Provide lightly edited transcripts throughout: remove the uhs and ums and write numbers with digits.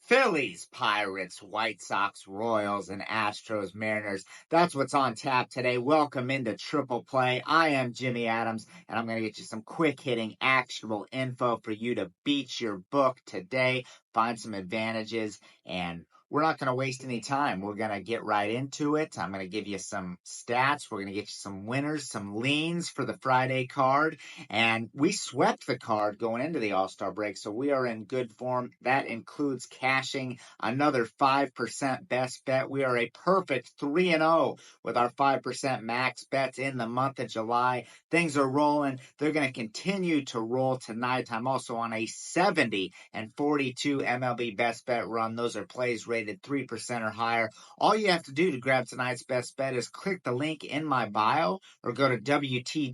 Phillies-Pirates, White Sox-Royals, and Astros-Mariners. That's what's on tap today. Welcome into Triple Play. I am Jimmy Adams, and I'm going to get you some quick-hitting, actionable info for you to beat your book today, find some advantages, and we're not going to waste any time. We're going to get right into it. I'm going to give you some stats. We're going to get you some winners, some leans for the Friday card. And we swept the card going into the All-Star break, so we are in good form. That includes cashing another 5% best bet. We are a perfect 3-0 with our 5% max bets in the month of July. Things are rolling. They're going to continue to roll tonight. I'm also on a 70 and 42 MLB Best Bet run. Those are plays rated 3% or higher. All you have to do to grab tonight's best bet is click the link in my bio or go to wt.buzz/JA.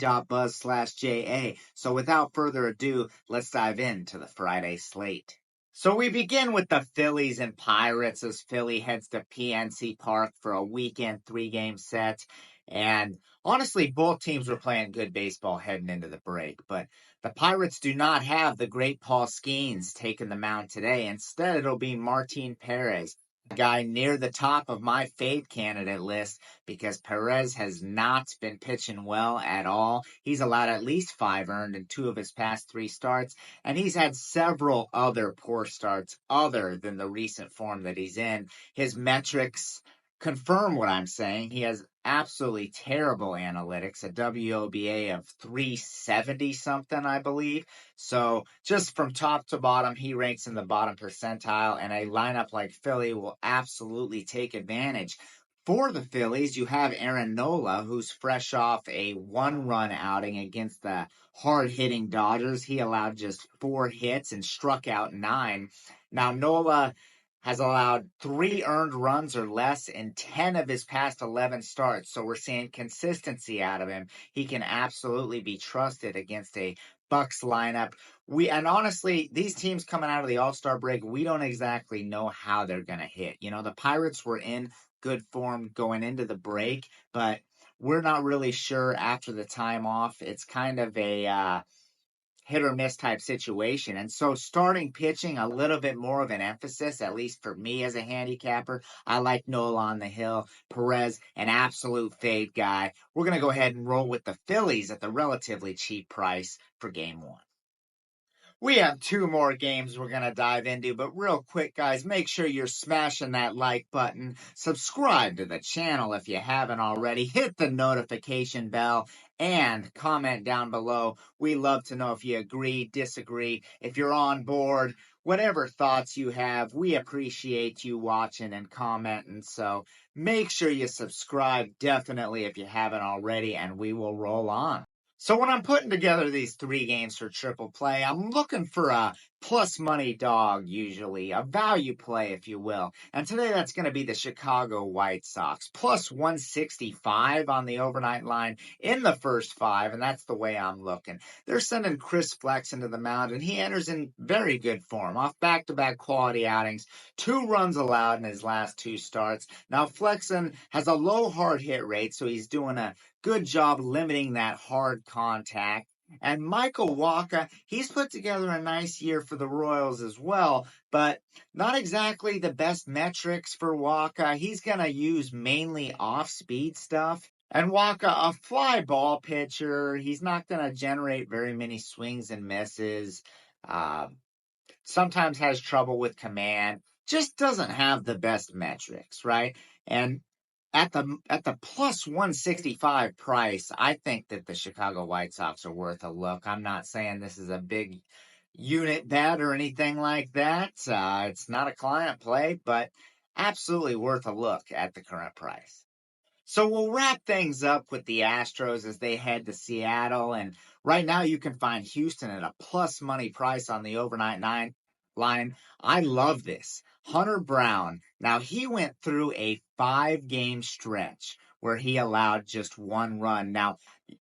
So without further ado, let's dive into the Friday slate. So we begin with the Phillies and Pirates as Philly heads to PNC Park for a weekend 3-game set. And honestly, both teams were playing good baseball heading into the break. But the Pirates do not have the great Paul Skeens taking the mound today. Instead, it'll be Martin Perez, a guy near the top of my fade candidate list because Perez has not been pitching well at all. He's allowed at least 5 earned in 2 of his past 3 starts, and he's had several other poor starts other than the recent form that he's in. His metrics confirm what I'm saying. He has absolutely terrible analytics, a WOBA of 370 something, I believe. So just from top to bottom, he ranks in the bottom percentile, and a lineup like Philly will absolutely take advantage. For the Phillies, you have Aaron Nola, who's fresh off a 1-run outing against the hard-hitting Dodgers. He allowed just 4 hits and struck out 9. Now, Nola has allowed 3 earned runs or less in 10 of his past 11 starts. So we're seeing consistency out of him. He can absolutely be trusted against a Bucks lineup. And honestly, these teams coming out of the All-Star break, we don't exactly know how they're going to hit. You know, the Pirates were in good form going into the break, but we're not really sure after the time off. It's kind of a hit or miss type situation. And so starting pitching, a little bit more of an emphasis, at least for me as a handicapper. I like Nola on the hill, Perez, an absolute fade guy. We're going to go ahead and roll with the Phillies at the relatively cheap price for game 1. We have 2 more games we're going to dive into, but real quick, guys, make sure you're smashing that like button. Subscribe to the channel if you haven't already. Hit the notification bell and comment down below. We love to know if you agree, disagree, if you're on board, whatever thoughts you have. We appreciate you watching and commenting. So make sure you subscribe definitely if you haven't already, and we will roll on. So when I'm putting together these 3 games for Triple Play, I'm looking for a plus money dog, usually, a value play, if you will. And today that's going to be the Chicago White Sox, plus 165 on the overnight line in the first 5, and that's the way I'm looking. They're sending Chris Flexen to the mound, and he enters in very good form, off back-to-back quality outings, 2 runs allowed in his last 2 starts. Now, Flexen has a low hard hit rate, so he's doing a good job limiting that hard contact. And Michael Wacha, he's put together a nice year for the Royals as well, but not exactly the best metrics for Wacha. He's going to use mainly off-speed stuff. And Wacha, a fly ball pitcher, he's not going to generate very many swings and misses. Sometimes has trouble with command. Just doesn't have the best metrics, right? And at the plus 165 price, I think that the Chicago White Sox are worth a look. I'm not saying this is a big unit bet or anything like that. It's not a client play, but absolutely worth a look at the current price. So we'll wrap things up with the Astros as they head to Seattle. And right now you can find Houston at a plus money price on the overnight line. I love this. Hunter Brown. Now, he went through a 5-game stretch where he allowed just 1 run. Now,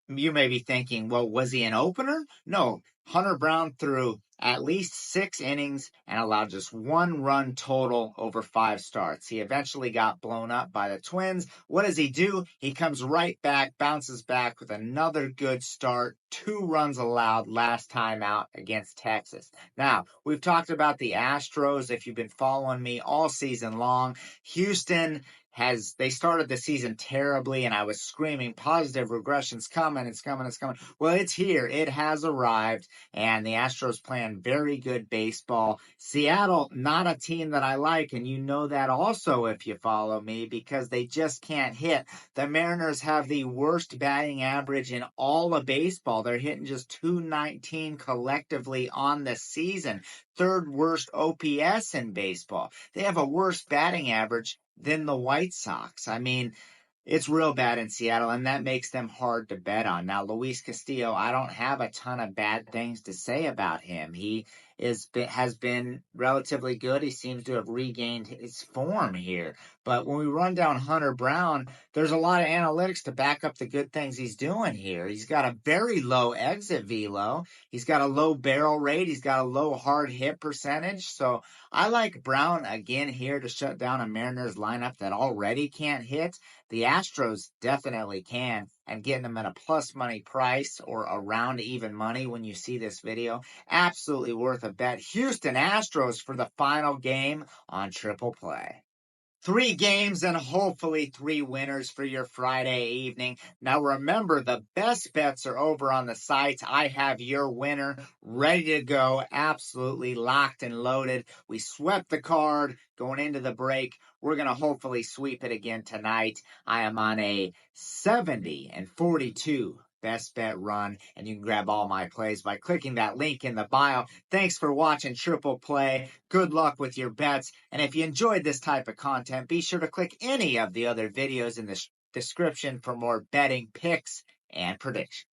you may be thinking, well, was he an opener? No. Hunter Brown threw at least 6 innings and allowed just 1 run total over 5 starts. He eventually got blown up by the Twins. What does he do? He comes right back, bounces back with another good start. 2 runs allowed last time out against Texas. Now, we've talked about the Astros. If you've been following me all season long, Houston they started the season terribly, and I was screaming positive regression's coming, it's coming, it's coming. Well, it's here. It has arrived, and the Astros playing very good baseball. Seattle, not a team that I like, and you know that also if you follow me, because they just can't hit. The Mariners have the worst batting average in all of baseball. They're hitting just .219 collectively on the season. Third worst OPS in baseball. They have a worse batting average than the White Sox. I mean, it's real bad in Seattle, and that makes them hard to bet on. Now, Luis Castillo, I don't have a ton of bad things to say about him. He has been relatively good. He seems to have regained his form here. But when we run down Hunter Brown, there's a lot of analytics to back up the good things he's doing here. He's got a very low exit velo. He's got a low barrel rate. He's got a low hard hit percentage. So I like Brown again here to shut down a Mariners lineup that already can't hit. The Astros definitely can, and getting them at a plus money price or around even money when you see this video, absolutely worth a bet. Houston Astros for the final game on Triple Play. 3 games and hopefully 3 winners for your Friday evening. Now remember, the best bets are over on the sites. I have your winner ready to go, absolutely locked and loaded. We swept the card going into the break. We're going to hopefully sweep it again tonight. I am on a 70-42 best bet run, and you can grab all my plays by clicking that link in the bio. Thanks for watching Triple Play. Good luck with your bets, and if you enjoyed this type of content, be sure to click any of the other videos in the description for more betting picks and predictions.